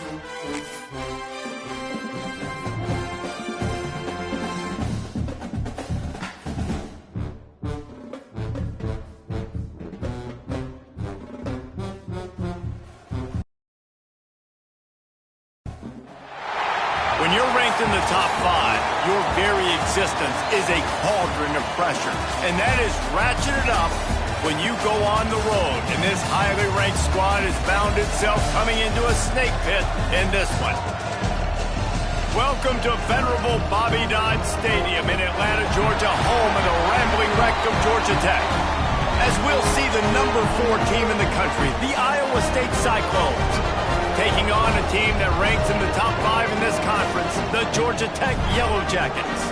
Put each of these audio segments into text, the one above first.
When you're ranked in the top 5, your very existence is a cauldron of pressure. And that is ratcheted up when you go on the road. And this highly ranked squad has found itself coming into a snake pit in this one. Welcome to venerable Bobby Dodd Stadium in Atlanta, Georgia, home of the rambling wreck of Georgia Tech. As we'll see the number 4 team in the country, the Iowa State Cyclones, taking on a team that ranks in the top 5 in this conference, the Georgia Tech Yellow Jackets.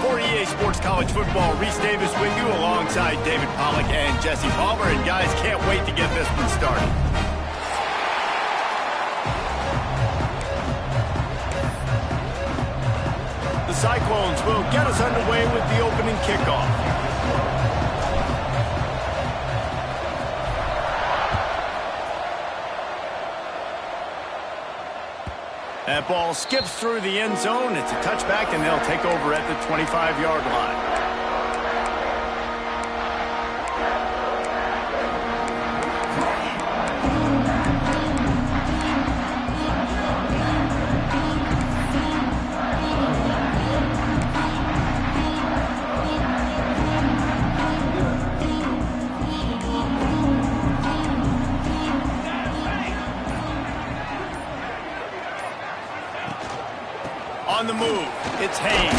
For EA Sports College Football, Reese Davis with you alongside David Pollack and Jesse Palmer. And guys, can't wait to get this one started. The Cyclones will get us underway with the opening kickoff. That ball skips through the end zone. It's a touchback, and they'll take over at the 25-yard line. On the move, it's Haynes.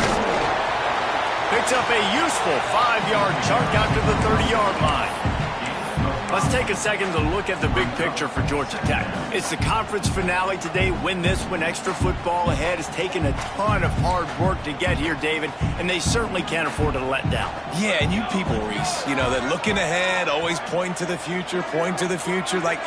Picks up a useful 5-yard chunk out to the 30-yard line. Let's take a second to look at the big picture for Georgia Tech. It's the conference finale today. Win this one, extra football ahead. Has taken a ton of hard work to get here, David, and they certainly can't afford to let down. Yeah, and you people, Reese, you know, they're looking ahead, always pointing to the future, like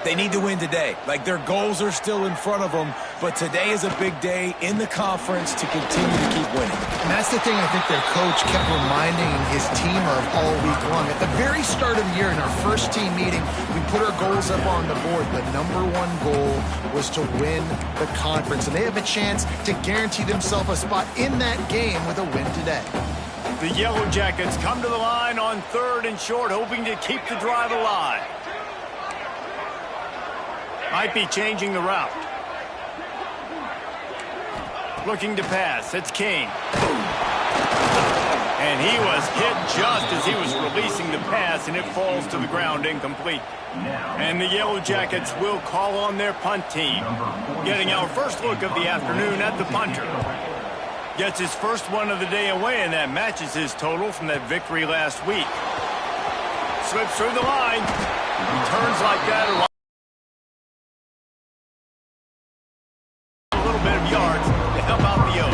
they need to win today. Like their goals are still in front of them, but today is a big day in the conference to continue to keep winning. And that's the thing I think their coach kept reminding his team of all week long. At the very start of the year in our first team meeting, we put our goals up on the board. The #1 goal was to win the conference, and they have a chance to guarantee themselves a spot in that game with a win today. The Yellow Jackets come to the line on 3rd and short, hoping to keep the drive alive. Might be changing the route. Looking to pass. It's King. And he was hit just as he was releasing the pass, and it falls to the ground incomplete. And the Yellow Jackets will call on their punt team. Getting our first look of the afternoon at the punter. Gets his first one of the day away, and that matches his total from that victory last week. Slips through the line. Turns like that. Yards to help out the O's.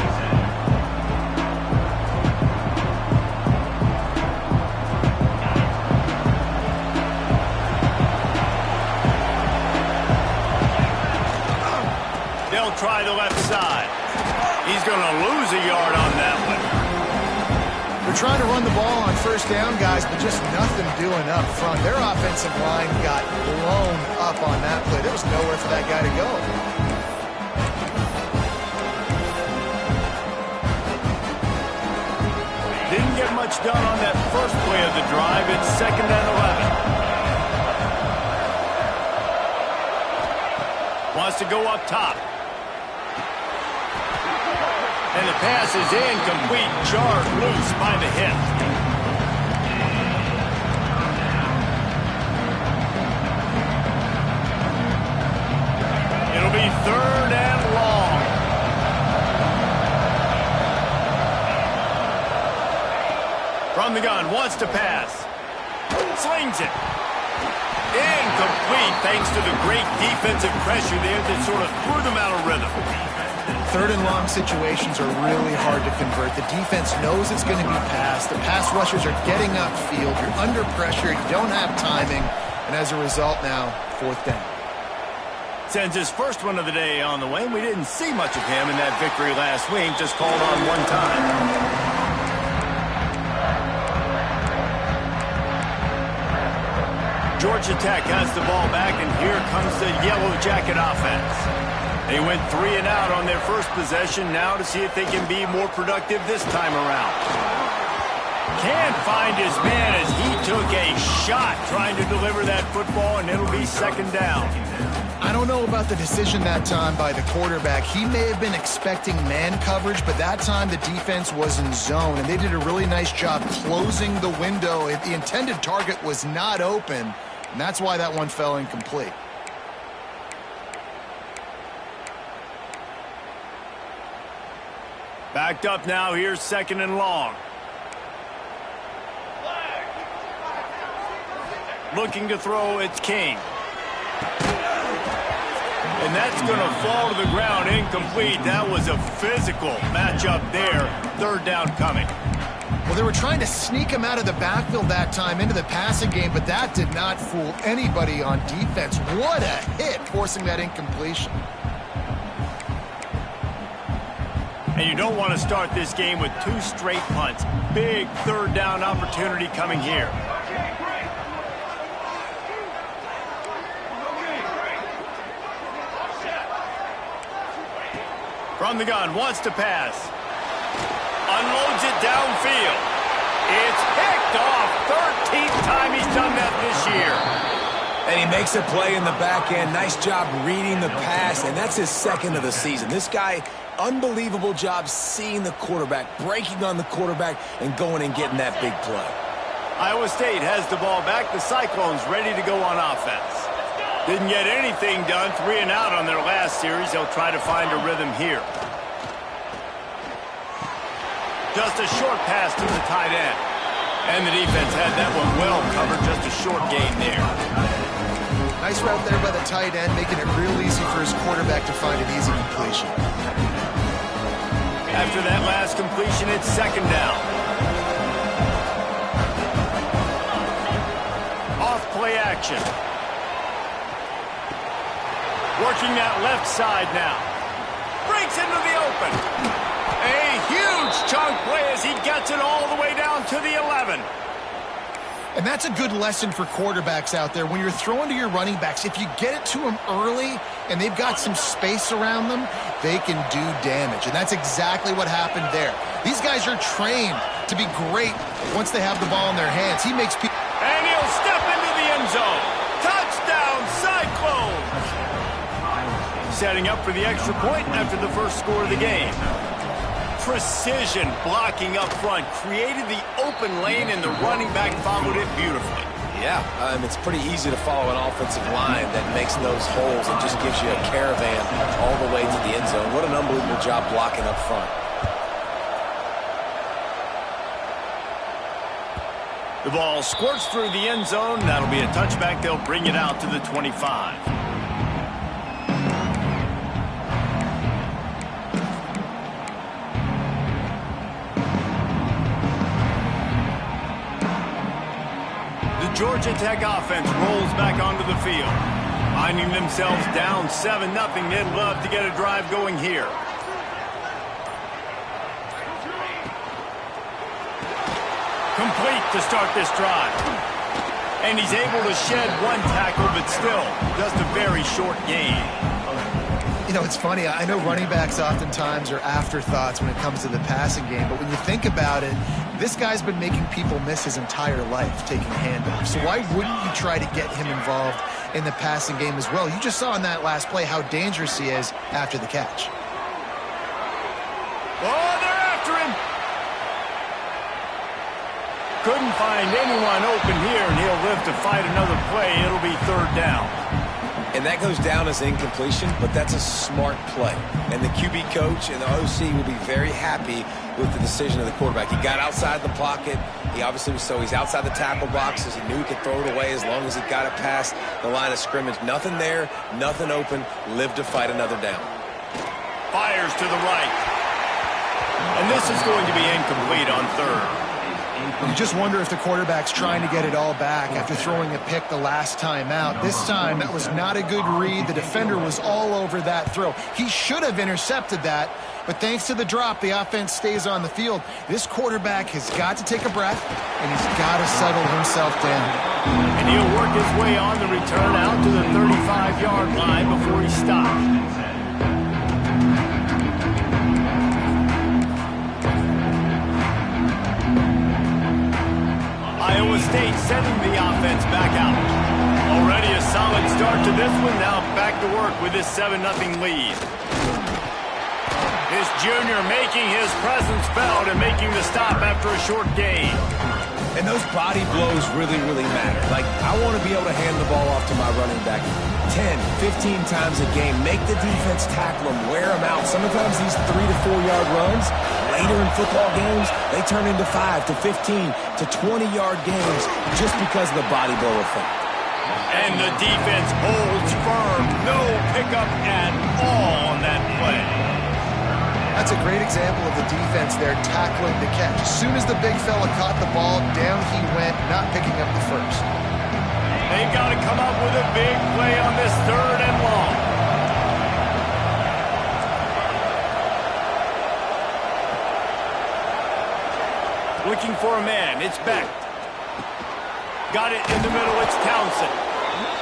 They'll try the left side. He's going to lose a yard on that one. They're trying to run the ball on first down, guys, but just nothing doing up front. Their offensive line got blown up on that play. There was nowhere for that guy to go. Didn't get much done on that first play of the drive. It's 2nd and 11. Wants to go up top. And the pass is incomplete. Jarred loose by the hip. It'll be 3rd and long. From the gun, wants to pass. Slings it. Incomplete thanks to the great defensive pressure there that sort of threw them out of rhythm. 3rd and long situations are really hard to convert. The defense knows it's going to be passed. The pass rushers are getting upfield. You're under pressure. You don't have timing. And as a result now, 4th down. Sends his first one of the day on the way. We didn't see much of him in that victory last week. Just called on one time. Georgia Tech has the ball back, and here comes the Yellow Jacket offense. They went 3 and out on their first possession, now to see if they can be more productive this time around. Can't find his man as he took a shot trying to deliver that football, and it'll be second down. I don't know about the decision that time by the quarterback. He may have been expecting man coverage, but that time the defense was in zone, and they did a really nice job closing the window. If the intended target was not open, and that's why that one fell incomplete. Backed up now, here's 2nd and long. Looking to throw, it's King. And that's going to fall to the ground, incomplete. That was a physical matchup there. 3rd down coming. Well, they were trying to sneak him out of the backfield that time into the passing game, but that did not fool anybody on defense. What a hit, forcing that incompletion. And you don't want to start this game with 2 straight punts. Big 3rd down opportunity coming here. From the gun, wants to pass. Unloads it downfield. It's picked off. 13th time he's done that this year. And he makes a play in the back end. Nice job reading the pass, and that's his 2nd of the season. This guy, unbelievable job seeing the quarterback, breaking on the quarterback, and going and getting that big play. Iowa State has the ball back. The Cyclones ready to go on offense. Didn't get anything done. 3 and out on their last series. They'll try to find a rhythm here. Just a short pass to the tight end. And the defense had that one well covered. Just a short gain there. Nice route there by the tight end, making it real easy for his quarterback to find an easy completion. After that last completion, it's 2nd down. Off play action. Working that left side now. Breaks into the open. A huge chunk play as he gets it all the way down to the 11. And that's a good lesson for quarterbacks out there. When you're throwing to your running backs, if you get it to them early and they've got some space around them, they can do damage. And that's exactly what happened there. These guys are trained to be great once they have the ball in their hands. He makes people... And he'll step into the end zone. Touchdown, Cyclones! Setting up for the extra point after the first score of the game. Precision blocking up front, created the open lane, and the running back followed it beautifully. Yeah, it's pretty easy to follow an offensive line that makes those holes and just gives you a caravan all the way to the end zone. What an unbelievable job blocking up front. The ball squirts through the end zone. That'll be a touchback. They'll bring it out to the 25. Georgia Tech offense rolls back onto the field. Finding themselves down 7-0. They'd love to get a drive going here. Complete to start this drive. And he's able to shed 1 tackle, but still just a very short gain. You know, it's funny. I know running backs oftentimes are afterthoughts when it comes to the passing game, but when you think about it, this guy's been making people miss his entire life taking handoffs. So why wouldn't you try to get him involved in the passing game as well? You just saw in that last play how dangerous he is after the catch. Oh, they're after him. Couldn't find anyone open here, and he'll live to fight another play. It'll be 3rd down. And that goes down as incompletion, but that's a smart play. And the QB coach and the OC will be very happy with the decision of the quarterback. He got outside the pocket. He obviously was he's outside the tackle boxes. He knew he could throw it away as long as he got it past the line of scrimmage. Nothing there, nothing open. Live to fight another down. Fires to the right. And this is going to be incomplete on 3rd. You just wonder if the quarterback's trying to get it all back after throwing a pick the last time out. This time, that was not a good read. The defender was all over that throw. He should have intercepted that, but thanks to the drop, the offense stays on the field. This quarterback has got to take a breath, and he's got to settle himself down. And he'll work his way on the return out to the 35-yard line before he stops. play, sending the offense back out. Already a solid start to this one. Now back to work with this 7-0 lead. This junior making his presence felt and making the stop after a short gain. And those body blows really, really matter. Like, I want to be able to hand the ball off to my running back 10, 15 times a game. Make the defense tackle him, wear him out. Sometimes these 3 to 4 yard runs, later in football games, they turn into 5 to 15 to 20 yard games just because of the body blow effect. And the defense holds firm. No pickup at all on that play. That's a great example of the defense there tackling the catch. As soon as the big fella caught the ball, down he went, not picking up the first. They've got to come up with a big play on this 3rd and long. Looking for a man. It's Beck. Got it in the middle. It's Townsend.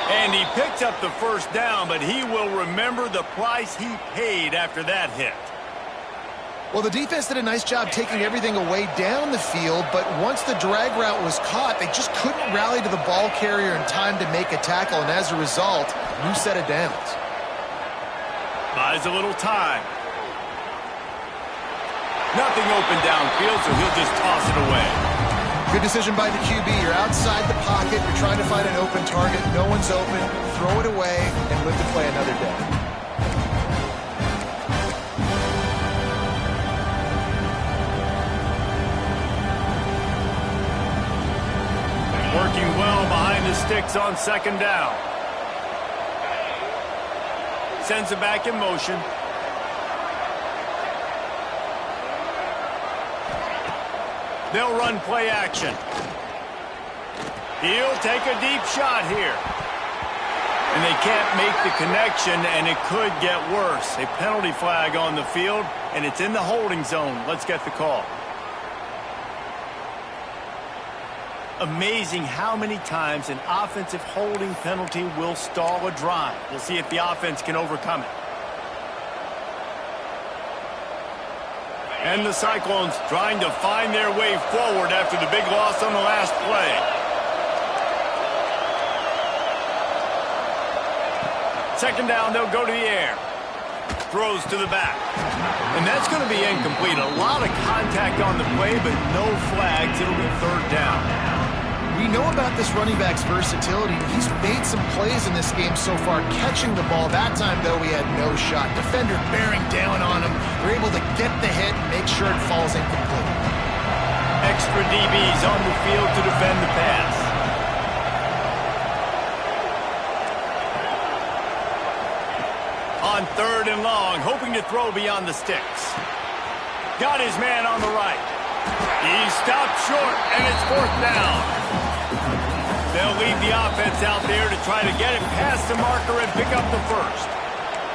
And he picked up the first down, but he will remember the price he paid after that hit. Well, the defense did a nice job taking everything away down the field, but once the drag route was caught, they just couldn't rally to the ball carrier in time to make a tackle, and as a result, new set of downs. Buys a little time. Nothing open downfield, so he'll just toss it away. Good decision by the QB. You're outside the pocket. You're trying to find an open target. No one's open. Throw it away and live to play another day. Working well behind the sticks on 2nd down. Sends it back in motion. They'll run play action. He'll take a deep shot here. And they can't make the connection, and it could get worse. A penalty flag on the field, and it's in the holding zone. Let's get the call. Amazing how many times an offensive holding penalty will stall a drive. We'll see if the offense can overcome it. And the Cyclones trying to find their way forward after the big loss on the last play. Second down, they'll go to the air. Throws to the back. And that's going to be incomplete. A lot of contact on the play, but no flags. It'll be 3rd down. We know about this running back's versatility. He's made some plays in this game so far, catching the ball. That time, though, he had no shot. Defender bearing down on him. They're able to get the hit and make sure it falls incomplete. Extra DBs on the field to defend the pass. On 3rd and long, hoping to throw beyond the sticks. Got his man on the right. He stopped short, and it's 4th down. They'll leave the offense out there to try to get it past the marker and pick up the first.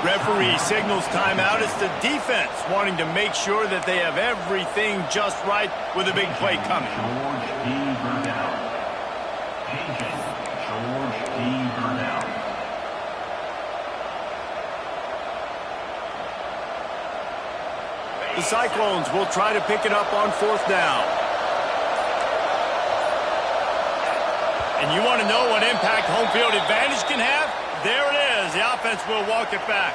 Referee signals timeout. It's the defense wanting to make sure that they have everything just right with a big play coming. George D. Burnell. Agent George D. Burnell. The Cyclones will try to pick it up on 4th down. And you want to know what impact home field advantage can have? There it is. The offense will walk it back.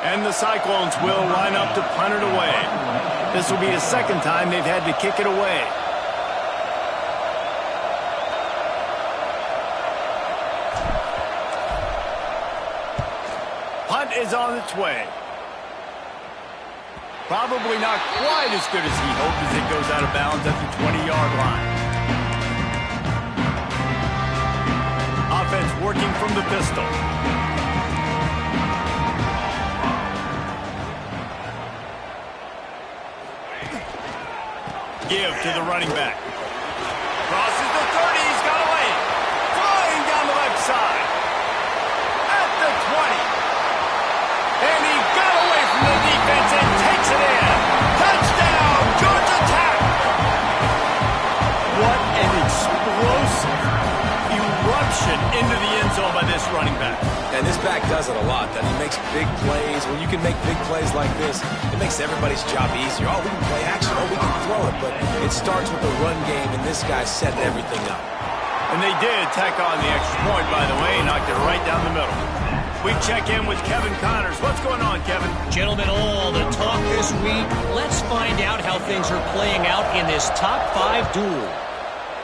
And the Cyclones will line up to punt it away. This will be the 2nd time they've had to kick it away. Punt is on its way. Probably not quite as good as he hoped as it goes out of bounds at the 20-yard line. Offense working from the pistol. Give to the running back. Crosses the 30. He's got away. Flying down the left side. At the 20. And he got away from the defense and takes it in. Touchdown, Georgia Tech! What an explosive eruption into the end zone by this running back. And this back does it a lot. That he makes big plays. When you can make big plays like this, it makes everybody's job easier. Oh, we can play action. Oh, we can throw it. But it starts with the run game, and this guy set everything up. And they did tack on the extra point, by the way, knocked it right down the middle. We check in with Kevin Connors. What's going on, Kevin? Gentlemen, all the talk this week. Let's find out how things are playing out in this top 5 duel.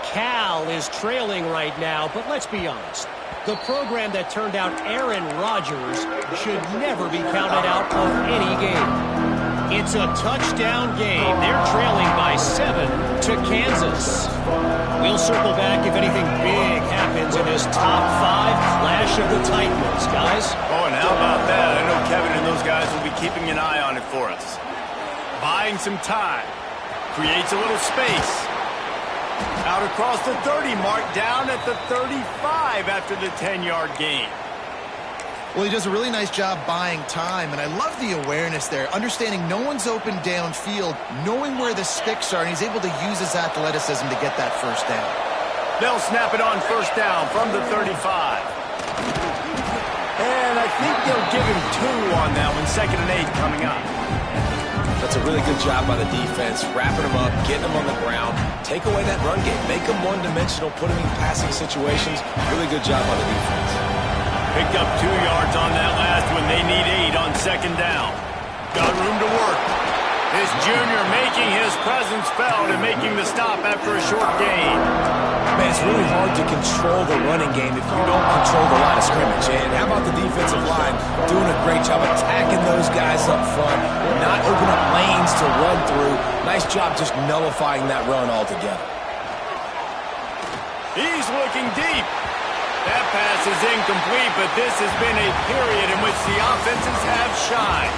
Cal is trailing right now, but let's be honest. The program that turned out Aaron Rodgers should never be counted out of any game. It's a touchdown game. They're trailing by 7 to Kansas. We'll circle back if anything big happens in this top 5 clash of the Titans, guys. Oh, and how about that? I know Kevin and those guys will be keeping an eye on it for us. Buying some time. Creates a little space. Out across the 30 mark, down at the 35 after the 10-yard gain. Well, he does a really nice job buying time, and I love the awareness there, understanding no one's open downfield, knowing where the sticks are, and he's able to use his athleticism to get that first down. They'll snap it on first down from the 35. And I think they'll give him 2 on that one, 2nd and 8 coming up. That's a really good job by the defense, wrapping them up, getting them on the ground, take away that run game, make them one-dimensional, put them in passing situations. Really good job by the defense. Picked up 2 yards on that last one. They need 8 on 2nd down. Got room to work. This junior making his presence felt and making the stop after a short gain. Man, it's really hard to control the running game if you don't control the line of scrimmage. And how about the defensive line doing a great job attacking those guys up front, not open up lanes to run through. Nice job just nullifying that run altogether. He's looking deep. That pass is incomplete, but this has been a period in which the offenses have shined.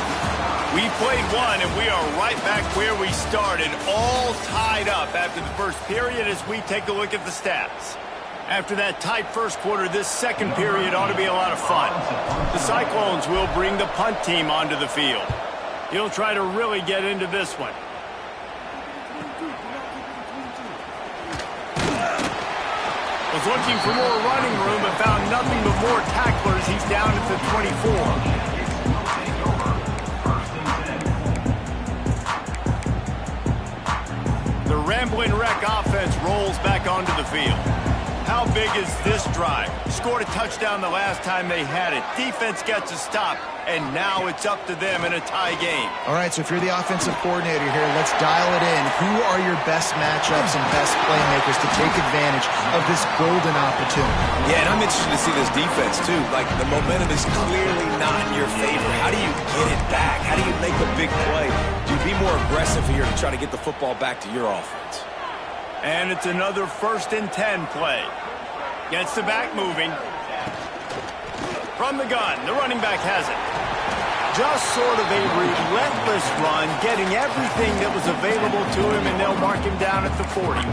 We played one, and we are right back where we started, all tied up after the first period as we take a look at the stats. After that tight first quarter, this second period ought to be a lot of fun. The Cyclones will bring the punt team onto the field. He'll try to really get into this one. Was looking for more running room but found nothing but more tacklers. He's down at the 24. The Rambling Wreck offense rolls back onto the field. How big is this drive? Scored a touchdown the last time they had it. Defense gets a stop, and now it's up to them in a tie game. All right, so if you're the offensive coordinator here, let's dial it in. Who are your best matchups and best playmakers to take advantage of this golden opportunity? Yeah, and I'm interested to see this defense, too. Like, the momentum is clearly not in your favor. How do you get it back? How do you make a big play? Do you be more aggressive here to try to get the football back to your offense? And it's another 1st and 10 play. Gets the back moving. From the gun, the running back has it. Just sort of a relentless run, getting everything that was available to him, and they'll mark him down at the 40.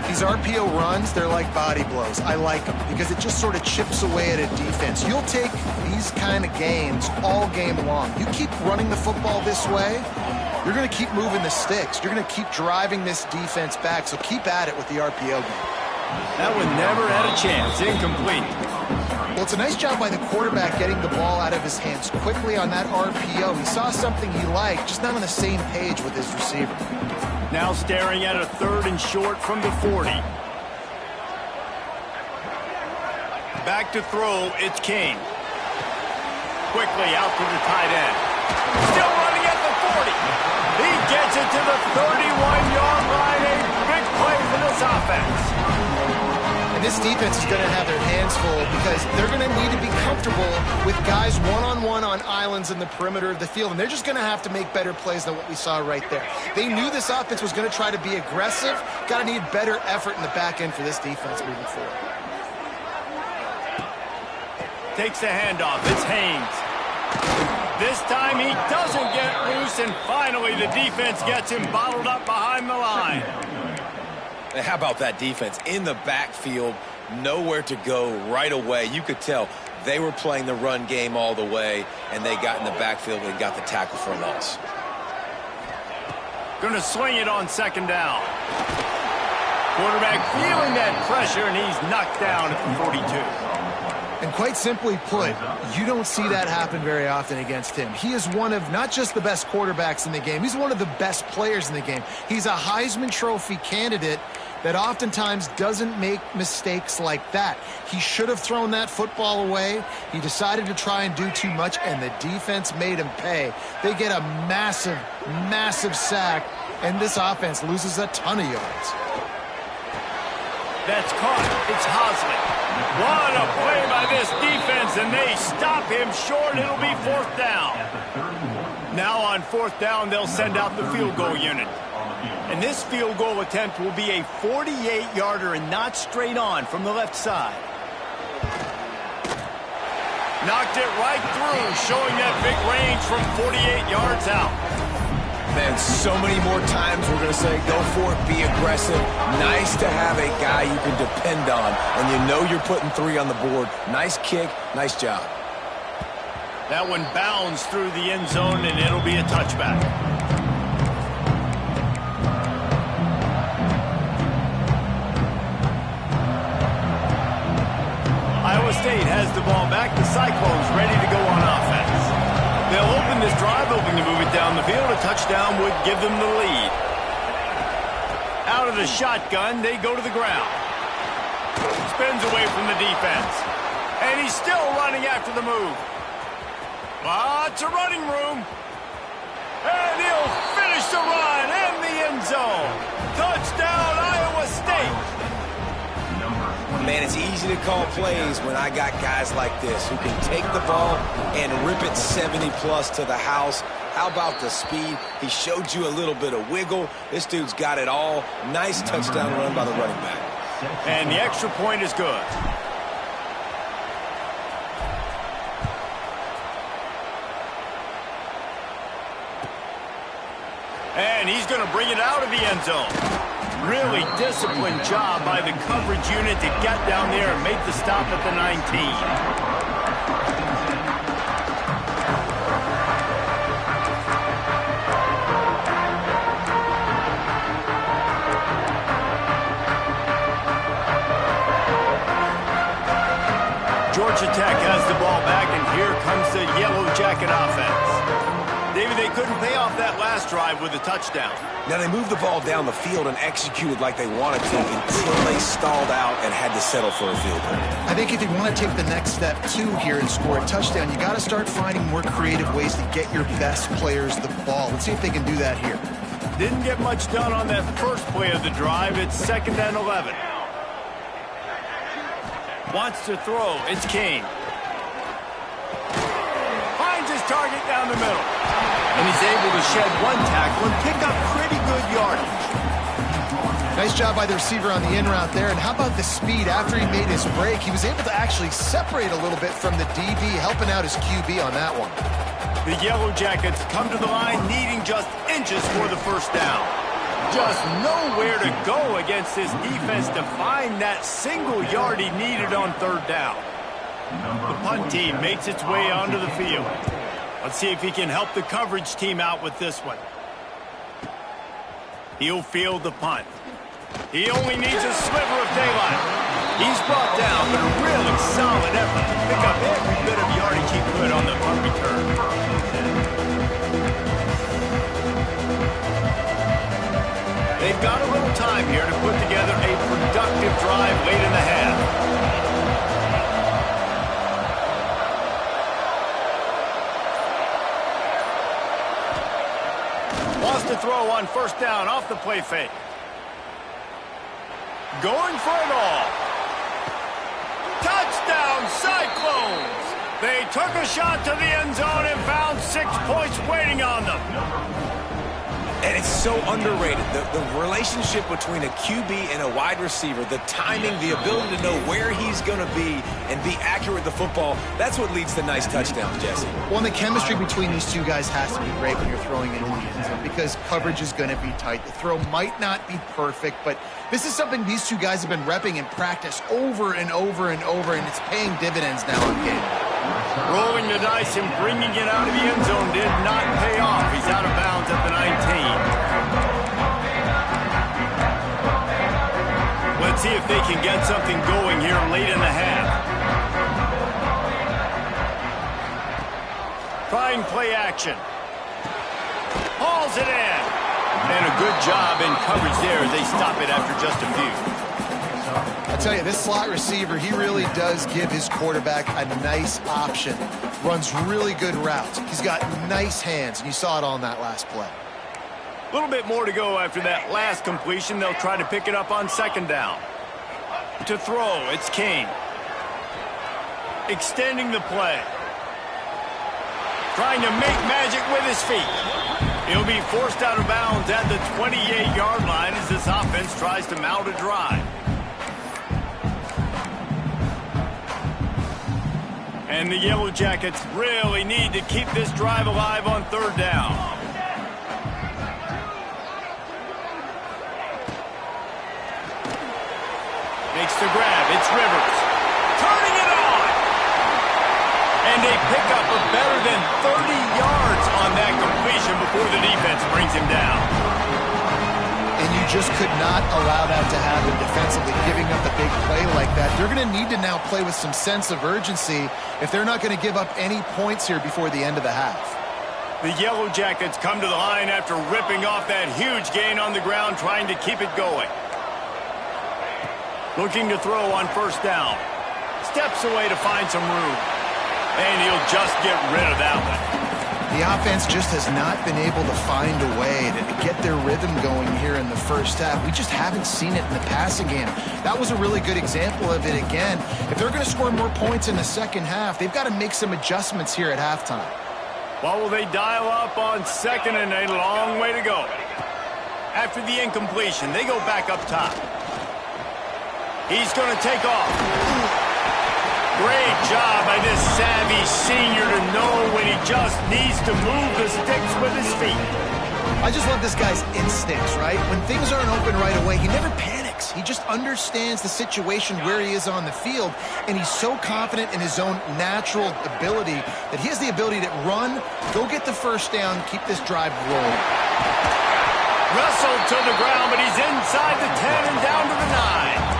These RPO runs, they're like body blows. I like them because it just sort of chips away at a defense. You'll take these kind of games all game long. You keep running the football this way, you're going to keep moving the sticks. You're going to keep driving this defense back, so keep at it with the RPO game. That one never had a chance. Incomplete. Well, it's a nice job by the quarterback getting the ball out of his hands quickly on that RPO. He saw something he liked, just not on the same page with his receiver. Now staring at a 3rd and short from the 40. Back to throw, it's King. Quickly out to the tight end. Still running at the 40. He gets it to the 31-yard line. A big play for this offense. And this defense is going to have their hands full because they're going to need to be comfortable with guys one-on-one on islands in the perimeter of the field. And they're just going to have to make better plays than what we saw right there. They knew this offense was going to try to be aggressive. Got to need better effort in the back end for this defense moving forward. Takes the handoff. It's Haynes. This time he doesn't get loose, and finally the defense gets him bottled up behind the line. How about that defense in the backfield, nowhere to go right away. You could tell they were playing the run game all the way, and they got in the backfield and got the tackle for a loss. Going to swing it on 2nd down. Quarterback feeling that pressure, and he's knocked down at the 42. And quite simply put, you don't see that happen very often against him. He is one of not just the best quarterbacks in the game, he's one of the best players in the game. He's a Heisman Trophy candidate that oftentimes doesn't make mistakes like that. He should have thrown that football away. He decided to try and do too much, and the defense made him pay. They get a massive, massive sack, and this offense loses a ton of yards. That's caught. It's Hosley. What a play by this defense, and they stop him short. It'll be 4th down. Now on 4th down, they'll send out the field goal unit. And this field goal attempt will be a 48-yarder and not straight on from the left side. Knocked it right through, showing that big range from 48 yards out. Man, so many more times we're going to say, go for it, be aggressive. Nice to have a guy you can depend on, and you know you're putting 3 on the board. Nice kick, nice job. That one bounds through the end zone, and it'll be a touchback. Iowa State has the ball back. The Cyclones ready to go on offense. They'll open this drive, hoping to move it down the field. A touchdown would give them the lead. Out of the shotgun, they go to the ground. Spins away from the defense. And he's still running after the move. Lots of running room. And he'll finish the run in the end zone. Touchdown, Iowa State. Man, it's easy to call plays when I got guys like this who can take the ball and rip it 70-plus to the house. How about the speed? He showed you a little bit of wiggle. This dude's got it all. Nice touchdown run by the running back. And the extra point is good. And he's going to bring it out of the end zone. Really disciplined job by the coverage unit to get down there and make the stop at the 19. Georgia Tech has the ball back, and here comes the Yellow Jacket offense. David, they couldn't pay off that last drive with a touchdown. Now, they moved the ball down the field and executed like they wanted to until they stalled out and had to settle for a field goal. I think if you want to take the next step, too, here and score a touchdown, you got to start finding more creative ways to get your best players the ball. Let's see if they can do that here. Didn't get much done on that first play of the drive. It's 2nd and 11. Wants to throw. It's King. Finds his target down the middle. And he's able to shed one tackle and pick up pretty good yardage. Nice job by the receiver on the in route there. And how about the speed? After he made his break, he was able to actually separate a little bit from the DB, helping out his QB on that one. The Yellow Jackets come to the line needing just inches for the first down. Just nowhere to go against this defense to find that single yard he needed on 3rd down. The punt team makes its way onto the field. Let's see if he can help the coverage team out with this one. He'll field the punt. He only needs a sliver of daylight. He's brought down, but a really solid effort to pick up every bit of yardage he could on the punt return. They've got a little time here to put together a productive drive late in the half. Wants to throw on 1st down off the play fake. Going for it all. Touchdown, Cyclones! They took a shot to the end zone and found 6 points waiting on them. And it's so underrated. The relationship between a QB and a wide receiver, the timing, the ability to know where he's going to be and be accurate with the football, that's what leads to nice touchdowns, Jesse. Well, and the chemistry between these two guys has to be great when you're throwing into the end zone because coverage is going to be tight. The throw might not be perfect, but this is something these two guys have been repping in practice over and over and over, and it's paying dividends now on game day. Rolling the dice and bringing it out of the end zone did not pay off. He's out of bounds at the 19. Let's see if they can get something going here late in the half. trying play action. Hauls it in. And a good job in coverage there as they stop it after just a few. I tell you, this slot receiver, he really does give his quarterback a nice option. Runs really good routes. He's got nice hands, and you saw it on that last play. A little bit more to go after that last completion. They'll try to pick it up on second down. To throw, it's King. Extending the play. Trying to make magic with his feet. He'll be forced out of bounds at the 28-yard line as this offense tries to mount a drive. And the Yellow Jackets really need to keep this drive alive on third down. Makes the grab. It's Rivers. Turning it on. And they pick up a better than 30 yards on that completion before the defense brings him down. And you just could not allow that to happen defensively, giving up the big play like that. They're going to need to now play with some sense of urgency if they're not going to give up any points here before the end of the half. The Yellow Jackets come to the line after ripping off that huge gain on the ground, trying to keep it going. Looking to throw on first down. Steps away to find some room. And he'll just get rid of that one. The offense just has not been able to find a way to get their rhythm going here in the first half. We just haven't seen it in the passing game. That was a really good example of it again. If they're going to score more points in the second half, they've got to make some adjustments here at halftime. Well, will they dial up on second and a long way to go? After the incompletion, they go back up top. He's going to take off. Great job by this savvy senior to know when he just needs to move the sticks with his feet. I just love this guy's instincts, right? When things aren't open right away, he never panics. He just understands the situation where he is on the field, and he's so confident in his own natural ability that he has the ability to run, go get the first down, keep this drive rolling. Wrestled to the ground, but he's inside the 10 and down to the 9.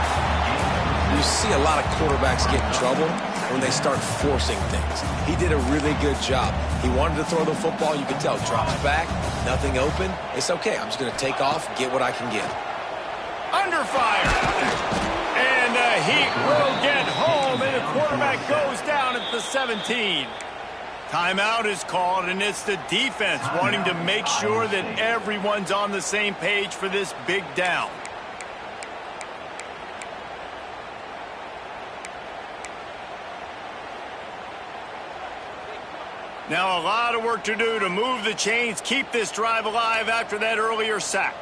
You see a lot of quarterbacks get in trouble when they start forcing things. He did a really good job. He wanted to throw the football. You can tell. Drops back, nothing open. It's okay. I'm just going to take off, get what I can get. Under fire. And the Heat will get home, and the quarterback goes down at the 17. Timeout is called, and it's the defense wanting to make sure that everyone's on the same page for this big down. Now a lot of work to do to move the chains, keep this drive alive after that earlier sack.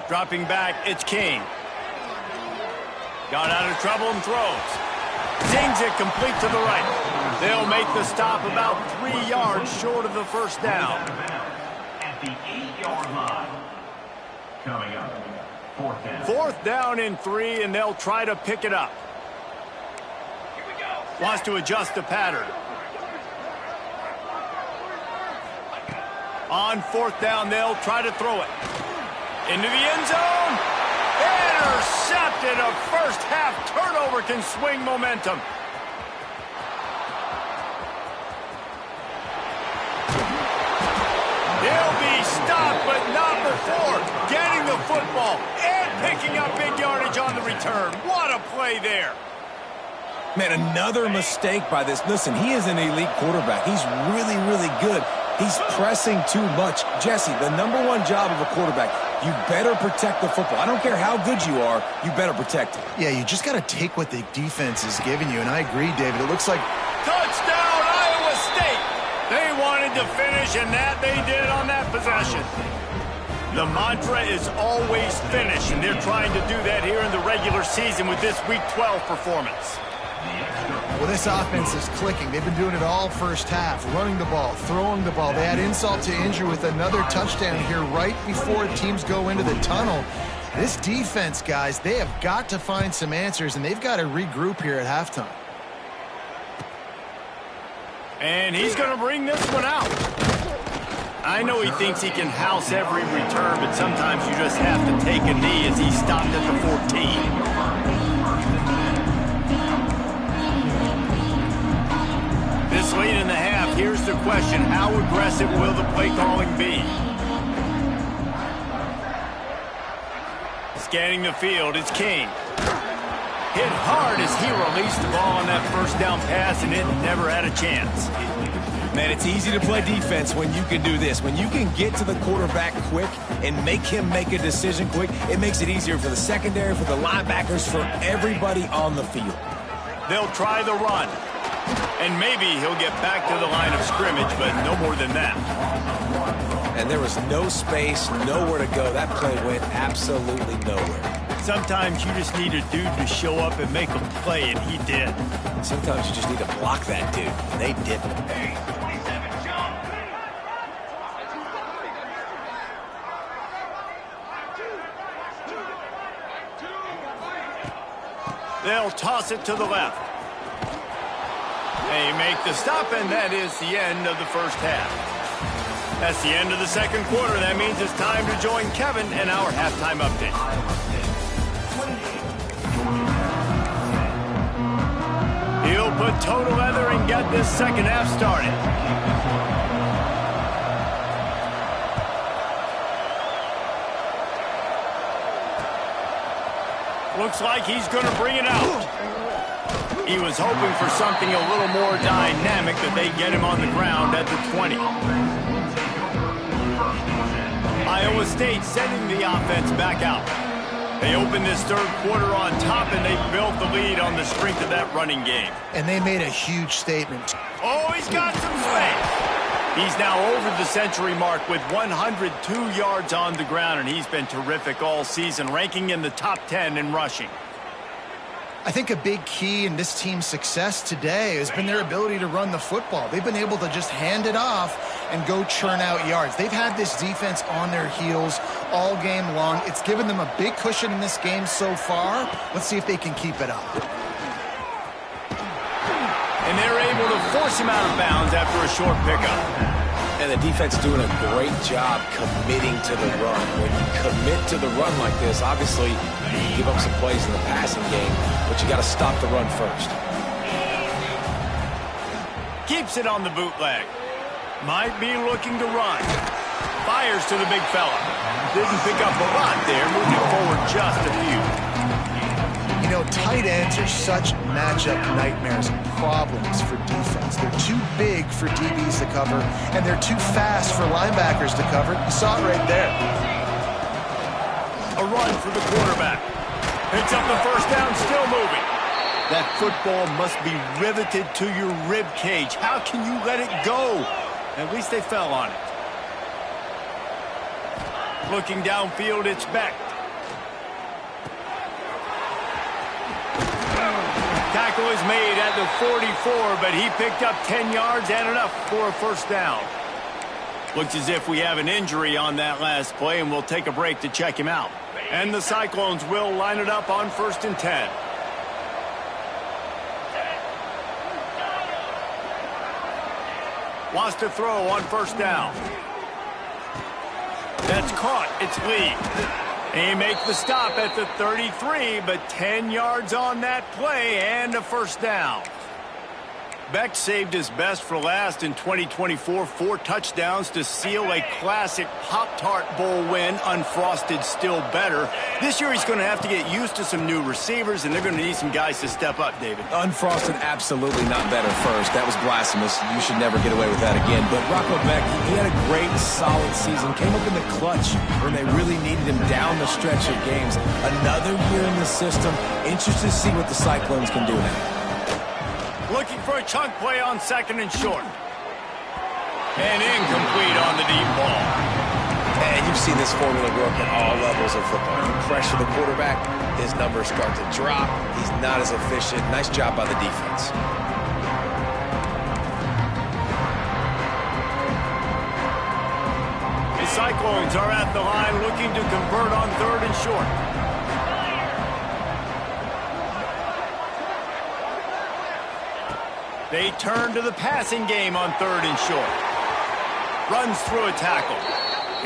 Dropping back, it's King. Got out of trouble and throws. Zings it complete to the right. They'll make the stop about 3 yards short of the first down. At the 8-yard line. Coming up, fourth down. Fourth down and 3, and they'll try to pick it up. Wants to adjust the pattern. On fourth down, they'll try to throw it. Into the end zone. Intercepted. A first half turnover can swing momentum. They'll be stopped, but not before getting the football and picking up big yardage on the return. What a play there. Man, another mistake by this. Listen, he is an elite quarterback. He's really, really good. He's pressing too much. Jesse, the #1 job of a quarterback, you better protect the football. I don't care how good you are, you better protect it. Yeah, you just got to take what the defense is giving you, and I agree, David. It looks like... Touchdown, Iowa State! They wanted to finish, and that they did on that possession. The mantra is always finish, and they're trying to do that here in the regular season with this Week 12 performance. Well, this offense is clicking. They've been doing it all first half, running the ball, throwing the ball. They had insult to injury with another touchdown here right before teams go into the tunnel. This defense, guys, they have got to find some answers, and they've got to regroup here at halftime. And he's going to bring this one out. I know he thinks he can house every return, but sometimes you just have to take a knee as he stopped at the 14. question, how aggressive will the play calling be? Scanning the field, it's King. Hit hard as he released the ball on that first down pass, and it never had a chance. Man, it's easy to play defense when you can do this. When you can get to the quarterback quick and make him make a decision quick, it makes it easier for the secondary, for the linebackers, for everybody on the field. They'll try the run. And maybe he'll get back to the line of scrimmage, but no more than that. And there was no space, nowhere to go. That play went absolutely nowhere. Sometimes you just need a dude to show up and make a play, and he did. Sometimes you just need to block that dude, and they didn't. They'll toss it to the left. They make the stop, and that is the end of the first half. That's the end of the second quarter. That means it's time to join Kevin and our halftime update. He'll put toe together and get this second half started. Looks like he's going to bring it out. He was hoping for something a little more dynamic, that they get him on the ground at the 20. Iowa State sending the offense back out. They opened this third quarter on top, and they built the lead on the strength of that running game. And they made a huge statement. Oh, he's got some space. He's now over the century mark with 102 yards on the ground, and he's been terrific all season, ranking in the top 10 in rushing. I think a big key in this team's success today has been their ability to run the football. They've been able to just hand it off and go churn out yards. They've had this defense on their heels all game long. It's given them a big cushion in this game so far. Let's see if they can keep it up. And they're able to force him out of bounds after a short pickup. And the defense doing a great job committing to the run. When you commit to the run like this, obviously you give up some plays in the passing game, but you got to stop the run first. Keeps it on the bootleg. Might be looking to run. Fires to the big fella. Didn't pick up a lot there, moving forward just a few. You know, tight ends are such matchup nightmares and problems for defense. They're too big for DBs to cover, and they're too fast for linebackers to cover. You saw it right there. A run for the quarterback. Picks up the first down, still moving. That football must be riveted to your rib cage. How can you let it go? At least they fell on it. Looking downfield, it's Beck. Tackle is made at the 44, but he picked up 10 yards and enough for a first down. Looks as if we have an injury on that last play, and we'll take a break to check him out. And the Cyclones will line it up on 1st and 10. Wants to throw on first down. That's caught. It's Lee. They make the stop at the 33, but 10 yards on that play and a first down. Beck saved his best for last in 2024, 4 touchdowns to seal a classic Pop-Tart Bowl win. Unfrosted, still better. This year he's going to have to get used to some new receivers, and they're going to need some guys to step up, David. Unfrosted, absolutely not better first. That was blasphemous. You should never get away with that again. But Rocco Beck, he had a great, solid season. Came up in the clutch when they really needed him down the stretch of games. Another year in the system. Interested to see what the Cyclones can do now. Looking for a chunk play on 2nd and short. And incomplete on the deep ball. And you've seen this formula work at all levels of football. You pressure the quarterback, his numbers start to drop. He's not as efficient. Nice job by the defense. The Cyclones are at the line looking to convert on 3rd and short. They turn to the passing game on 3rd and short. Runs through a tackle.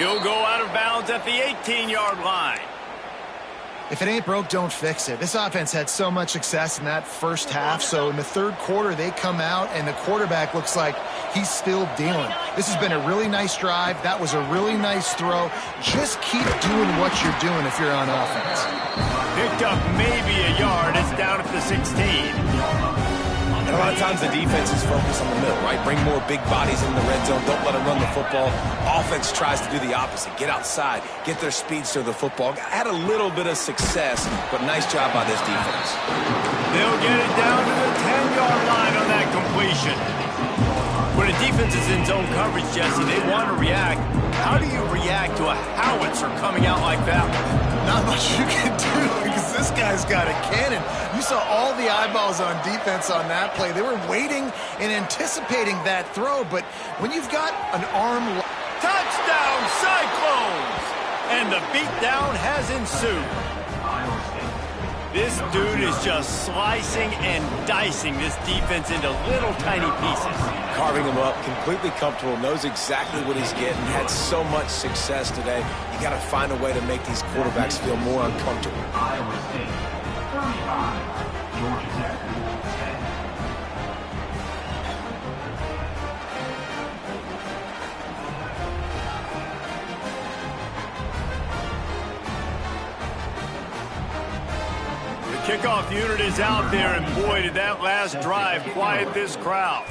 He'll go out of bounds at the 18-yard line. If it ain't broke, don't fix it. This offense had so much success in that first half, so in the third quarter, they come out, and the quarterback looks like he's still dealing. This has been a really nice drive. That was a really nice throw. Just keep doing what you're doing if you're on offense. Picked up maybe a yard. It's down at the 16. And a lot of times the defense is focused on the middle, right? Bring more big bodies in the red zone. Don't let them run the football. Offense tries to do the opposite. Get outside. Get their speedster the football. Had a little bit of success, but nice job by this defense. They'll get it down to the 10-yard line on that completion. When a defense is in zone coverage, Jesse, they want to react. How do you react to a howitzer coming out like that? Not much you can do because this guy's got a cannon. You saw all the eyeballs on defense on that play. They were waiting and anticipating that throw, but when you've got an arm... Touchdown, Cyclones! And the beatdown has ensued. This dude is just slicing and dicing this defense into little tiny pieces. Carving him up, completely comfortable, knows exactly what he's getting, had so much success today. You got to find a way to make these quarterbacks feel more uncomfortable. Iowa State, 35, Georgia Tech, 10. Kickoff unit is out there, and boy, did that last drive quiet this crowd.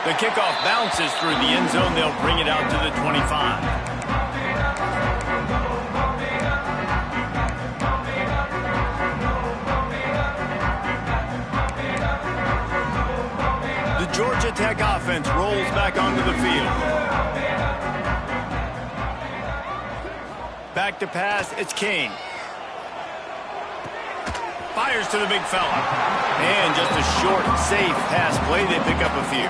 The kickoff bounces through the end zone. They'll bring it out to the 25. The Georgia Tech offense rolls back onto the field. Back to pass, it's King. Fires to the big fella. And just a short, safe pass play. They pick up a few.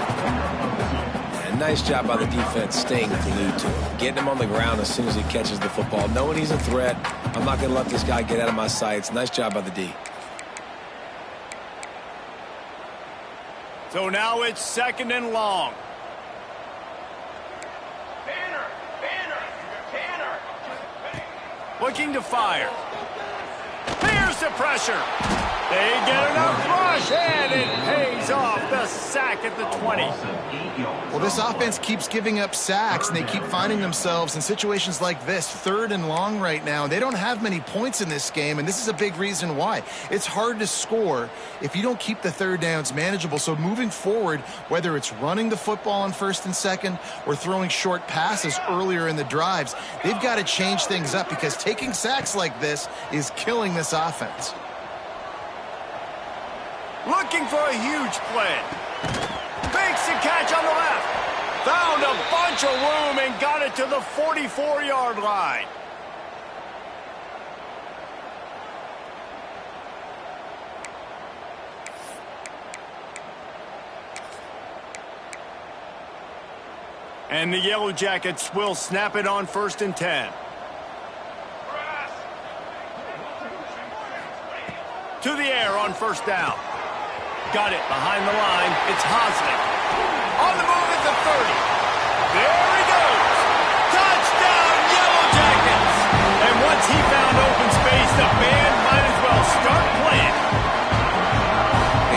And nice job by the defense staying glued to him. Getting him on the ground as soon as he catches the football. Knowing he's a threat. I'm not going to let this guy get out of my sights. Nice job by the D. So now it's 2nd and long. Looking to fire. Here's the pressure. They get enough rush, and it pays off. The sack at the 20. Well, this offense keeps giving up sacks, and they keep finding themselves in situations like this, 3rd and long right now. They don't have many points in this game, and this is a big reason why. It's hard to score if you don't keep the third downs manageable. So moving forward, whether it's running the football on 1st and 2nd or throwing short passes earlier in the drives, they've got to change things up because taking sacks like this is killing this offense. Looking for a huge play. Makes a catch on the left. Found a bunch of room and got it to the 44-yard line. And the Yellow Jackets will snap it on 1st and 10. To the air on 1st down. Got it behind the line. It's Hosley. On the move at the 30. There he goes. Touchdown, Yellow Jackets. And once he found open space, the band might as well start playing.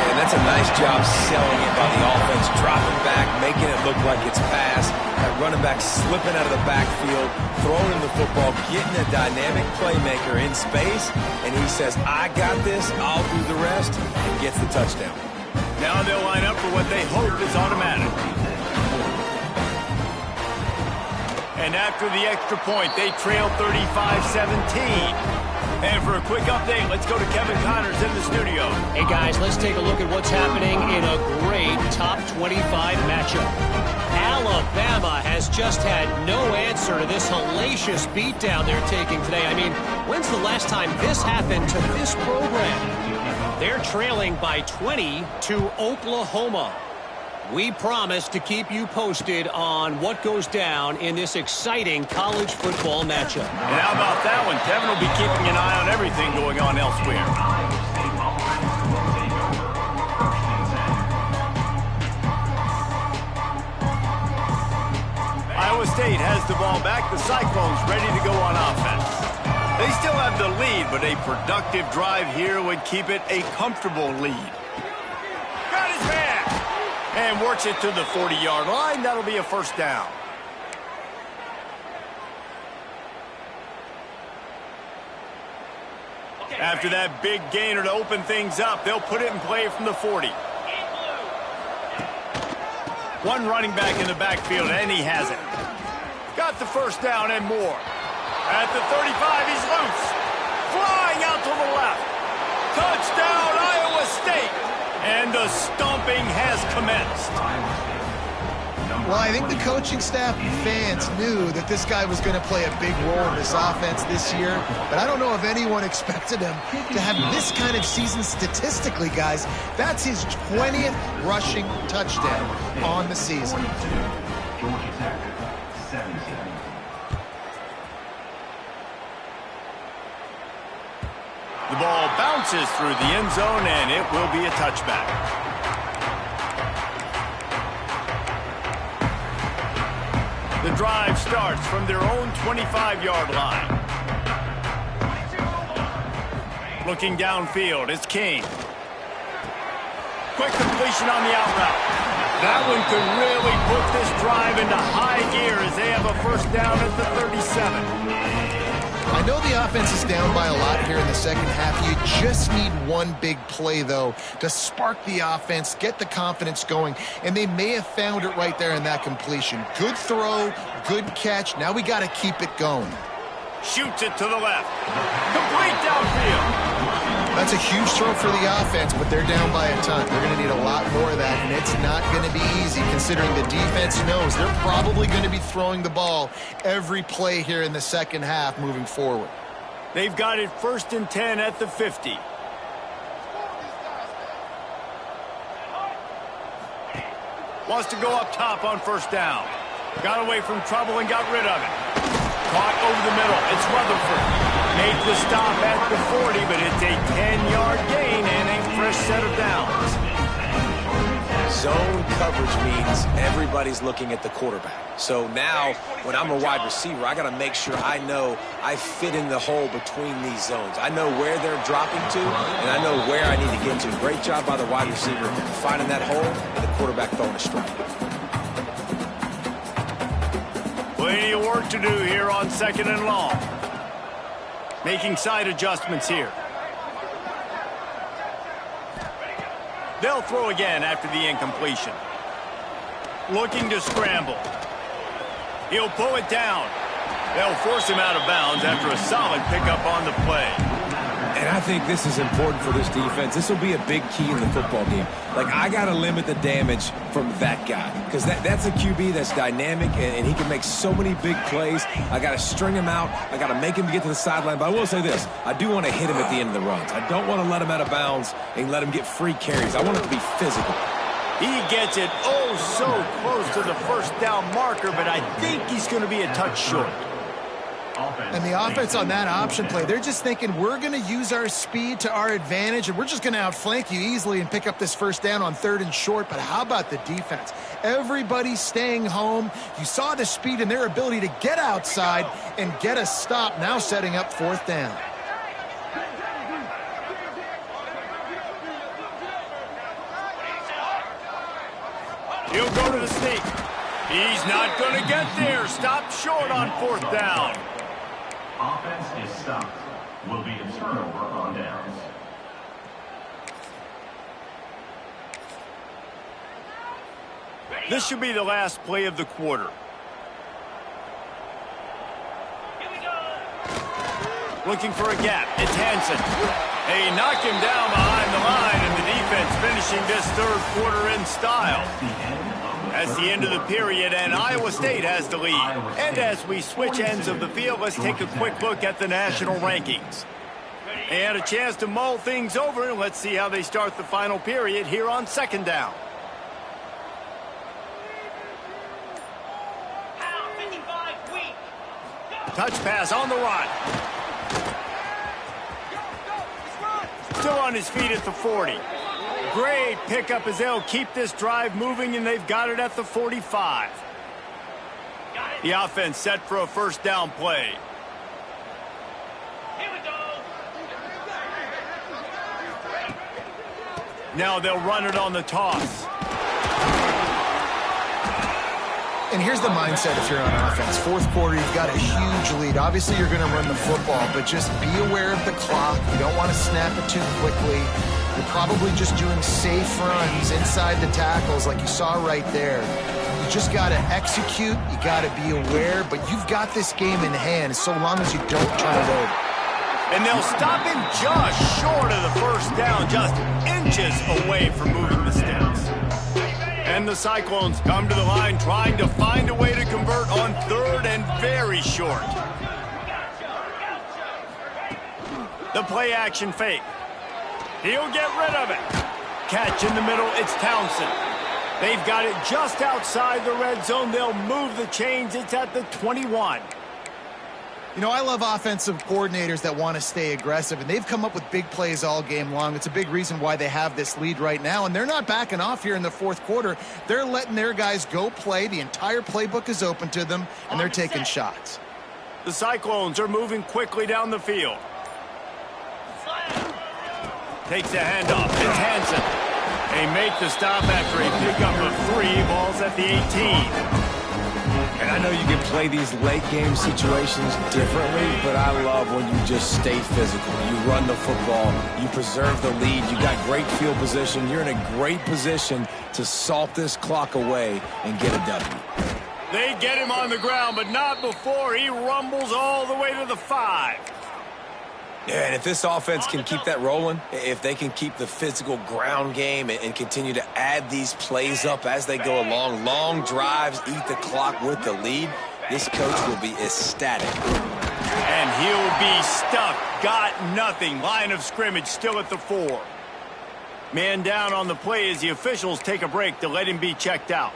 And that's a nice job selling it by the offense. Dropping back, making it look like it's pass. That running back slipping out of the backfield, throwing him the football, getting a dynamic playmaker in space, and he says, I got this, I'll do the rest, and gets the touchdown. Now they'll line up for what they hope is automatic. And after the extra point, they trail 35-17. And for a quick update, let's go to Kevin Connors in the studio. Hey, guys, let's take a look at what's happening in a great top 25 matchup. Alabama has just had no answer to this hellacious beatdown they're taking today. I mean, when's the last time this happened to this program? They're trailing by 20 to Oklahoma. We promise to keep you posted on what goes down in this exciting college football matchup. And how about that one? Kevin will be keeping an eye on everything going on elsewhere. Iowa State has the ball back. The Cyclones ready to go on offense. They still have the lead, but a productive drive here would keep it a comfortable lead. Got his man! And works it to the 40-yard line. That'll be a first down. After that big gainer to open things up, they'll put it in play from the 40. One running back in the backfield, and he has it. Got the first down and more. At the 35, he's loose. Flying out to the left. Touchdown, Iowa State. And the stomping has commenced. Well, I think the coaching staff and fans knew that this guy was going to play a big role in this offense this year, but I don't know if anyone expected him to have this kind of season statistically, guys. That's his 20th rushing touchdown on the season. The ball bounces through the end zone, and it will be a touchback. The drive starts from their own 25-yard line. Looking downfield, it's King. Quick completion on the out route. That one could really put this drive into high gear as they have a first down at the 37. I know the offense is down by a lot here in the second half. You just need one big play, though, to spark the offense, get the confidence going, and they may have found it right there in that completion. Good throw, good catch. Now we got to keep it going. Shoots it to the left. Complete downfield. That's a huge throw for the offense, but they're down by a ton. They're going to need a lot more of that, and it's not going to be easy considering the defense knows they're probably going to be throwing the ball every play here in the second half moving forward. They've got it 1st and 10 at the 50. Wants to go up top on first down. Got away from trouble and got rid of it. Caught over the middle. It's Rutherford. Made the stop at the 40, but it's a 10-yard gain and a fresh set of downs. Zone coverage means everybody's looking at the quarterback. So now, when I'm a wide receiver, I got to make sure I know I fit in the hole between these zones. I know where they're dropping to, and I know where I need to get to. Great job by the wide receiver finding that hole, and the quarterback throwing a strike. Plenty of work to do here on 2nd and long. Making side adjustments here. They'll throw again after the incompletion. Looking to scramble. He'll pull it down. They'll force him out of bounds after a solid pickup on the play. And I think this is important for this defense. This will be a big key in the football game. Like, I got to limit the damage from that guy because that's a QB that's dynamic, and he can make so many big plays. I got to string him out. I got to make him get to the sideline. But I will say this. I do want to hit him at the end of the runs. I don't want to let him out of bounds and let him get free carries. I want it to be physical. He gets it oh so close to the first down marker, but I think he's going to be a touch short. And the offense on that option play, they're just thinking we're going to use our speed to our advantage and we're just going to outflank you easily and pick up this first down on 3rd and short. But how about the defense? Everybody's staying home. You saw the speed and their ability to get outside and get a stop, now setting up 4th down. He'll go to the sneak. He's not going to get there. Stopped short on 4th down. Offense is stopped. Will be a turnover on downs. This should be the last play of the quarter. Looking for a gap. It's Hansen. They knock him down behind the line, and the defense finishing this 3rd quarter in style. That's the end of the period, and Iowa State has the lead. And as we switch ends of the field, let's take a quick look at the national rankings. They had a chance to mull things over, and let's see how they start the final period here on 2nd down. Touch pass on the run. Still on his feet at the 40. Great pickup as they'll keep this drive moving, and they've got it at the 45. The offense set for a first down play. Here we go. Now they'll run it on the toss. And here's the mindset if you're on offense. Fourth quarter, you've got a huge lead. Obviously, you're going to run the football, but just be aware of the clock. You don't want to snap it too quickly. You're probably just doing safe runs inside the tackles like you saw right there. You just got to execute. You got to be aware, but you've got this game in hand so long as you don't turn it over. And they'll stop him just short of the first down, just inches away from moving the sticks. And the Cyclones come to the line trying to find a way to convert on third and very short. The play action fake. He'll get rid of it. Catch in the middle, it's Townsend. They've got it just outside the red zone. They'll move the chains. It's at the 21. You know, I love offensive coordinators that want to stay aggressive, and they've come up with big plays all game long. It's a big reason why they have this lead right now, and they're not backing off here in the fourth quarter. They're letting their guys go play. The entire playbook is open to them, and they're taking shots. The Cyclones are moving quickly down the field. Takes the handoff. It's Hansen. They make the stop after a pickup of 3. Ball's at the 18. And I know you can play these late-game situations differently, but I love when you just stay physical. You run the football. You preserve the lead. You got great field position. You're in a great position to salt this clock away and get a W. They get him on the ground, but not before he rumbles all the way to the 5. Yeah, and if this offense can keep that rolling, if they can keep the physical ground game and continue to add these plays up as they go along, long drives, eat the clock with the lead, this coach will be ecstatic. And he'll be stuck. Got nothing. Line of scrimmage still at the 4. Man down on the play as the officials take a break to let him be checked out.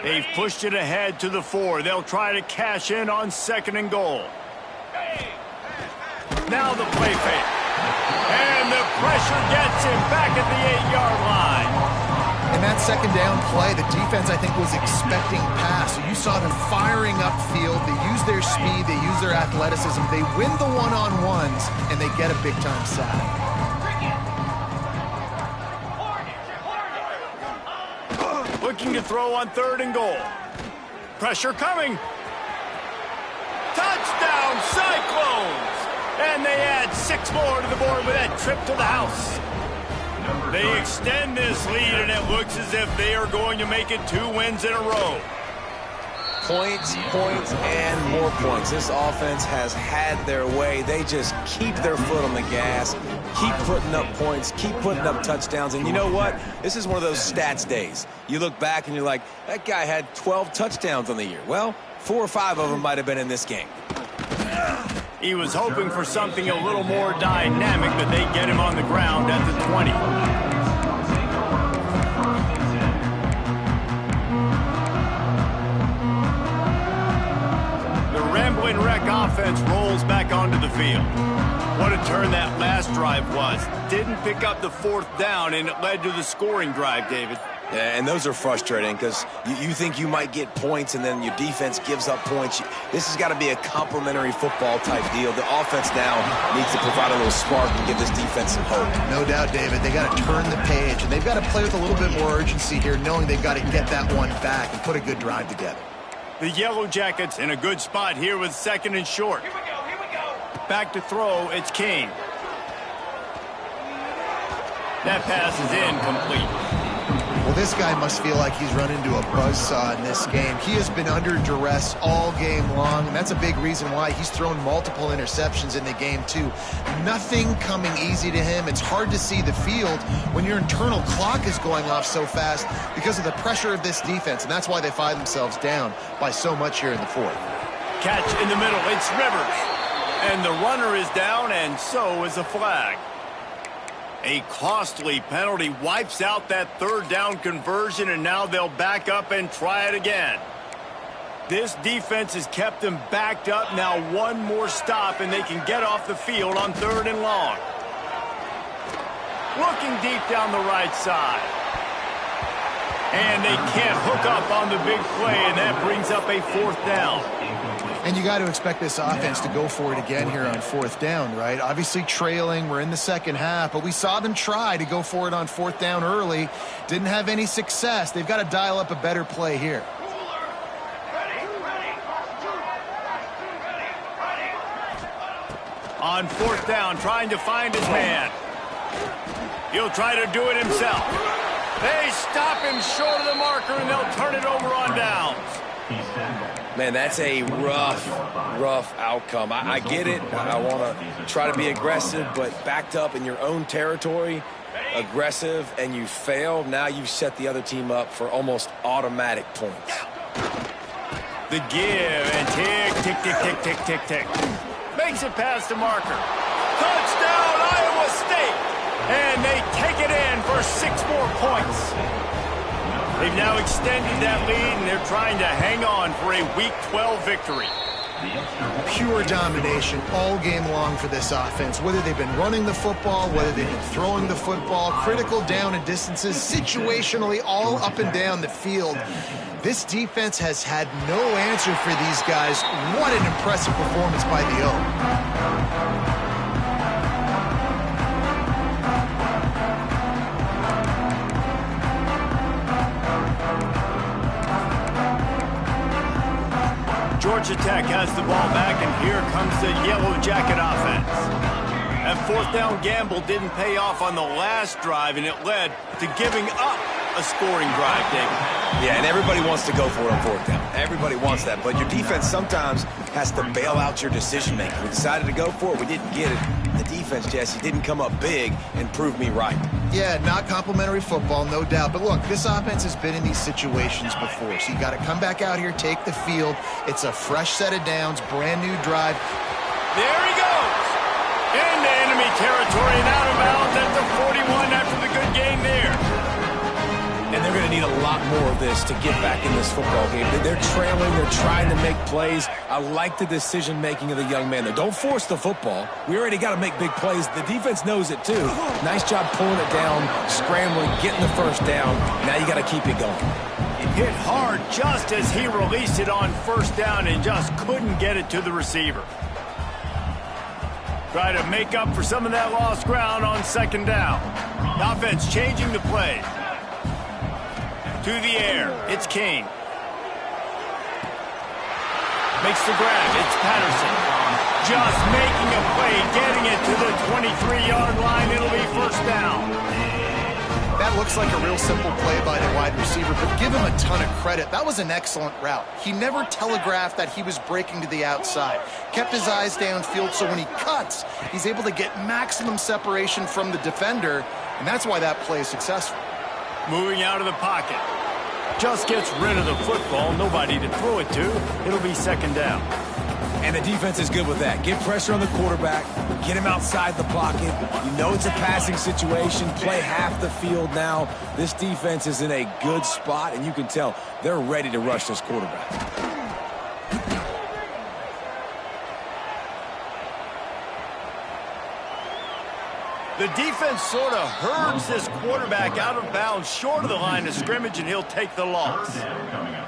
They've pushed it ahead to the 4. They'll try to cash in on 2nd and goal. Now the play fake. And the pressure gets him back at the 8-yard line. And that second down play, the defense, I think, was expecting pass. So you saw them firing upfield. They use their speed. They use their athleticism. They win the one-on-ones, and they get a big-time sack. Looking to throw on 3rd and goal. Pressure coming. Touchdown, Cyclones! And they add 6 more to the board with that trip to the house. They extend this lead, and it looks as if they are going to make it 2 wins in a row. Points, points, and more points. This offense has had their way. They just keep their foot on the gas, keep putting up points, keep putting up touchdowns. And you know what? This is one of those stats days. You look back and you're like, that guy had 12 touchdowns on the year. Well, 4 or 5 of them might have been in this game. He was hoping for something a little more dynamic, but they get him on the ground at the 20. The Rambling Wreck offense rolls back onto the field. What a turn that last drive was. Didn't pick up the 4th down, and it led to the scoring drive, David. Yeah, and those are frustrating because you think you might get points and then your defense gives up points. This has got to be a complementary football type deal. The offense now needs to provide a little spark and give this defense some hope. No doubt, David. They got to turn the page, and they've got to play with a little bit more urgency here, knowing they've got to get that one back and put a good drive together. The Yellow Jackets in a good spot here with 2nd and short. Here we go. Back to throw, it's Kane. That pass is incomplete. Well, this guy must feel like he's run into a buzzsaw in this game. He has been under duress all game long, and that's a big reason why he's thrown multiple interceptions in the game, too. Nothing coming easy to him. It's hard to see the field when your internal clock is going off so fast because of the pressure of this defense, and that's why they find themselves down by so much here in the 4th. Catch in the middle, it's Rivers. And the runner is down, and so is a flag. A costly penalty wipes out that 3rd down conversion, and now they'll back up and try it again. This defense has kept them backed up. Now 1 more stop, and they can get off the field on 3rd and long. Looking deep down the right side. And they can't hook up on the big play, and that brings up a 4th down. And you got to expect this offense to go for it again here on 4th down, right? Obviously trailing, we're in the second half, but we saw them try to go for it on 4th down early. Didn't have any success. They've got to dial up a better play here. On 4th down, trying to find his man. He'll try to do it himself. They stop him short of the marker, and they'll turn it over on downs. Man, that's a rough outcome. I get it. I want to try to be aggressive, but backed up in your own territory, aggressive, and you fail. Now you've set the other team up for almost automatic points. The give, and tick, tick, tick, tick, tick, tick, tick. Makes it past the marker. Touchdown, Iowa State! And they take it in for 6 more points. They've now extended that lead, and they're trying to hang on for a Week 12 victory. Pure domination all game long for this offense. Whether they've been running the football, whether they've been throwing the football, critical down and distances, situationally all up and down the field. This defense has had no answer for these guys. What an impressive performance by the O. Georgia Tech has the ball back, and here comes the Yellow Jacket offense. That 4th down gamble didn't pay off on the last drive, and it led to giving up a scoring drive, David. Yeah, and everybody wants to go for it on 4th down. Everybody wants that, but your defense sometimes has to bail out your decision-making. We decided to go for it. We didn't get it. The defense, Jesse, didn't come up big and prove me right. Yeah, not complimentary football, no doubt. But look, this offense has been in these situations before, so you got to come back out here, take the field. It's a fresh set of downs, brand new drive. There he goes! Into enemy territory and out of bounds at the 41 after the good gain there. And they're going to need a lot more of this to get back in this football game. They're trailing. They're trying to make plays. I like the decision-making of the young man there. Don't force the football. We already got to make big plays. The defense knows it, too. Nice job pulling it down, scrambling, getting the 1st down. Now you got to keep it going. Hit hard just as he released it on 1st down and just couldn't get it to the receiver. Try to make up for some of that lost ground on 2nd down. The offense changing the play. To the air, it's King. Makes the grab, it's Patterson. Just making a play, getting it to the 23-yard line. It'll be 1st down. That looks like a real simple play by the wide receiver, but give him a ton of credit. That was an excellent route. He never telegraphed that he was breaking to the outside. Kept his eyes downfield, so when he cuts, he's able to get maximum separation from the defender, and that's why that play is successful. Moving out of the pocket. Just gets rid of the football. Nobody to throw it to. It'll be 2nd down. And the defense is good with that. Get pressure on the quarterback. Get him outside the pocket. You know it's a passing situation. Play half the field now. This defense is in a good spot, and you can tell they're ready to rush this quarterback. The defense sort of herds this quarterback out of bounds short of the line of scrimmage, and he'll take the loss.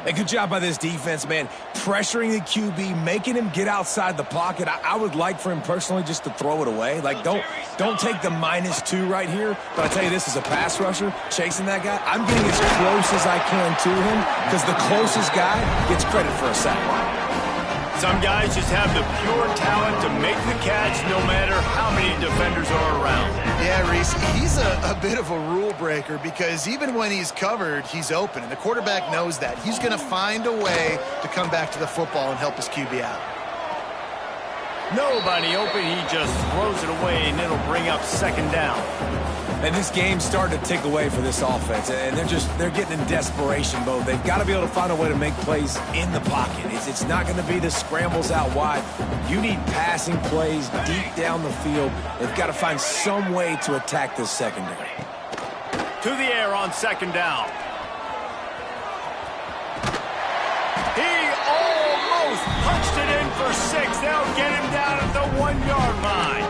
A good job by this defense, man. Pressuring the QB, making him get outside the pocket. I would like for him personally just to throw it away. Like, don't take the -2 right here. But I tell you this, as a pass rusher, chasing that guy, I'm getting as close as I can to him because the closest guy gets credit for a sack. Some guys just have the pure talent to make the catch no matter how many defenders are around. Yeah, Reese, he's a bit of a rule breaker because even when he's covered, he's open. And the quarterback knows that. He's going to find a way to come back to the football and help his QB out. Nobody open. He just throws it away, and it'll bring up 2nd down. And this game's starting to tick away for this offense, and they're getting in desperation mode. They've got to be able to find a way to make plays in the pocket. It's not going to be the scrambles out wide. You need passing plays deep down the field. They've got to find some way to attack this secondary. To the air on 2nd down. He almost punched it in for 6. They'll get him down at the 1-yard line.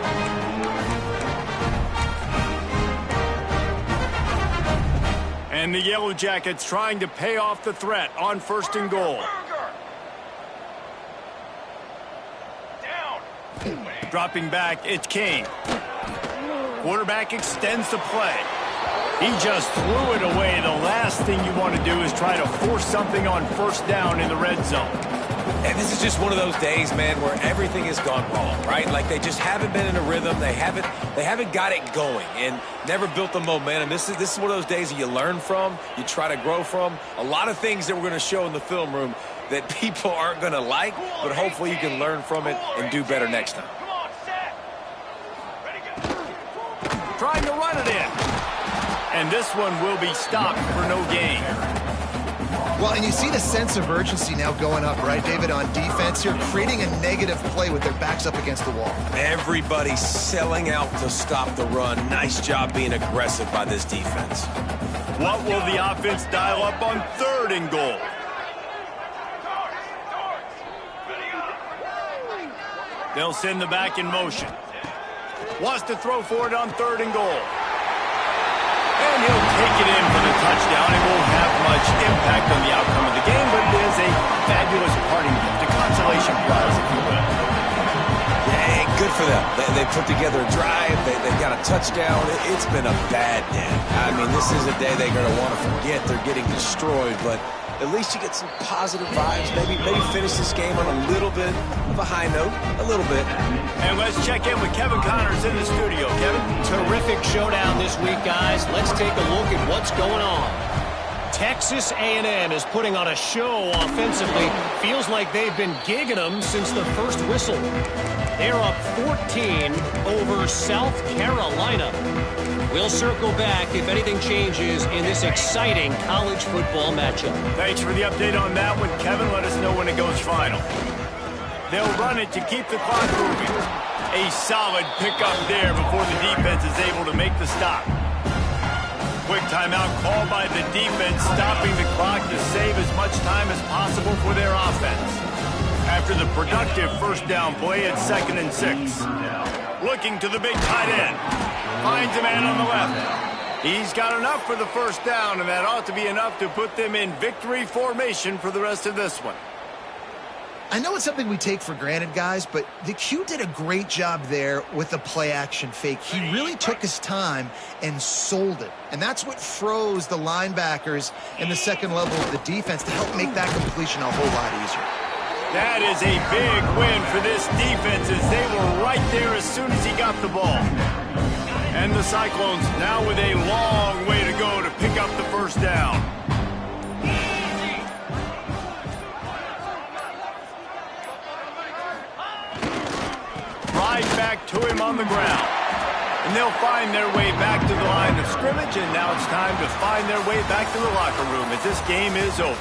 And the Yellow Jackets trying to pay off the threat on 1st and goal. Dropping back, it's Kane. Quarterback extends the play. He just threw it away. The last thing you want to do is try to force something on 1st down in the red zone. And this is just one of those days, man, where everything has gone wrong, right? Like they just haven't been in a rhythm. They haven't got it going and never built the momentum. This is one of those days that you learn from, you try to grow from. A lot of things that we're going to show in the film room that people aren't going to like, but hopefully you can learn from it and do better next time. Trying to run it in. And this one will be stopped for no gain. Well, and you see the sense of urgency now going up, right, David, on defense here, creating a negative play with their backs up against the wall. Everybody's selling out to stop the run. Nice job being aggressive by this defense. What will the offense dial up on 3rd and goal? They'll send the back in motion. Wants to throw for it on 3rd and goal. And he'll take it in for the touchdown. It won't have much impact on the outcome of the game, but it is a fabulous parting gift, a consolation prize, if you will. Yeah, good for them. They put together a drive. They got a touchdown. It's been a bad day. I mean, this is a day they're going to want to forget. They're getting destroyed, but at least you get some positive vibes. Maybe finish this game on a little bit of a high note, a little bit. And let's check in with Kevin Connors in the studio. Kevin? Terrific showdown this week, guys. Let's take a look at what's going on. Texas A&M is putting on a show offensively. Feels like they've been gigging them since the first whistle. They're up 14 over South Carolina. We'll circle back if anything changes in this exciting college football matchup. Thanks for the update on that one, Kevin. Let us know when it goes final. They'll run it to keep the clock moving. A solid pickup there before the defense is able to make the stop. Quick timeout called by the defense, stopping the clock to save as much time as possible for their offense. After the productive 1st down play at 2nd and 6. Looking to the big tight end. Finds a man on the left. He's got enough for the 1st down, and that ought to be enough to put them in victory formation for the rest of this one. I know it's something we take for granted, guys, but the Q did a great job there with the play-action fake. He really took his time and sold it. And that's what froze the linebackers in the 2nd level of the defense to help make that completion a whole lot easier. That is a big win for this defense as they were right there as soon as he got the ball. And the Cyclones now with a long way to go to pick up the 1st down. Right back to him on the ground. And they'll find their way back to the line of scrimmage, and now it's time to find their way back to the locker room as this game is over.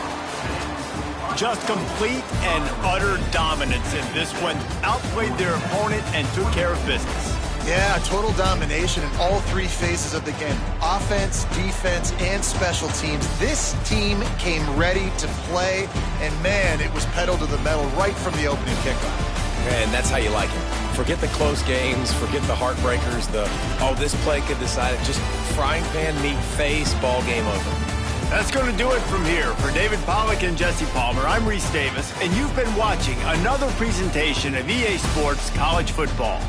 Just complete and utter dominance in this one. Outplayed their opponent and took care of business. Yeah, total domination in all 3 phases of the game. Offense, defense, and special teams. This team came ready to play, and man, it was pedal to the metal right from the opening kickoff. And that's how you like it. Forget the close games, forget the heartbreakers, this play could decide it. Just frying pan meat face, ball game over. That's going to do it from here. For David Pollack and Jesse Palmer, I'm Reese Davis, and you've been watching another presentation of EA Sports College Football.